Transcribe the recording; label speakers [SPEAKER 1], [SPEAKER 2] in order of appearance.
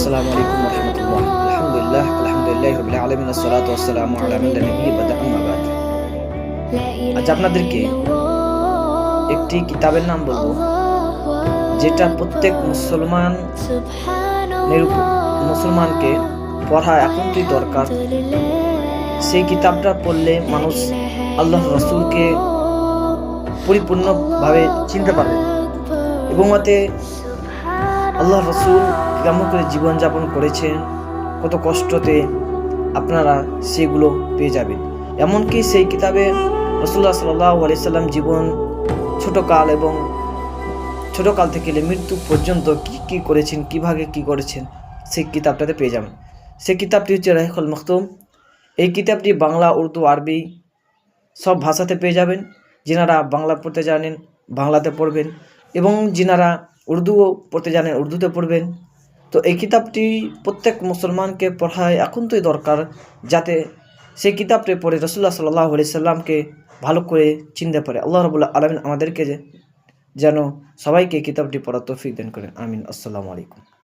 [SPEAKER 1] আসসালামু আলাইকুম রহমতুল্লাহ। আলহামদুলিল্লাহ রাব্বিল আলামিন, আসসালাতু ওয়াসসালামু আলা মান লা নাবিয়্যা বা'দা, আম্মা বা'দ। আজ আপনাদেরকে একটি কিতাবের নাম বলবো, যেটা প্রত্যেক মুসলমানকে পড়া একান্তই দরকার। সেই কিতাবটা পড়লে মানুষ আল্লাহর রাসূলকে পরিপূর্ণভাবে চিনতে পারবে এবং ওতে আল্লাহর রাসূল কেমন করে জীবনযাপন করেছেন, কত কষ্টতে, আপনারা সেগুলো পেয়ে যাবেন। এমনকি সেই কিতাবে রাসূলুল্লাহ সাল্লাল্লাহু আলাইহি সাল্লাম জীবন ছোটকাল থেকে মৃত্যু পর্যন্ত কি করেছেন, কিভাবে কি করেছেন, সেই কিতাবটাতে পেয়ে যাবেন। সেই কিতাবটি হচ্ছে রাহিকুল মাখতুম। এই কিতাবটি বাংলা, উর্দু, আরবি সব ভাষাতে পেয়ে যাবেন। যিনারা বাংলা পড়তে জানেন বাংলাতে পড়বেন, এবং যিনারা উর্দুও পড়তে জানেন উর্দুতে পড়বেন। তো এই কিতাবটি প্রত্যেক মুসলমানকে পড়া একান্তই দরকার, যাতে সেই কিতাবটি পড়ে রাসূলুল্লাহ সাল্লাল্লাহু আলাইহি সাল্লামকে ভালো করে চিনতে পারে। আল্লাহ রাব্বুল আলামিন আমাদেরকে যেন সবাইকে কিতাবটি পড়ার তৌফিক দান করেন। আমিন। আসসালামু আলাইকুম।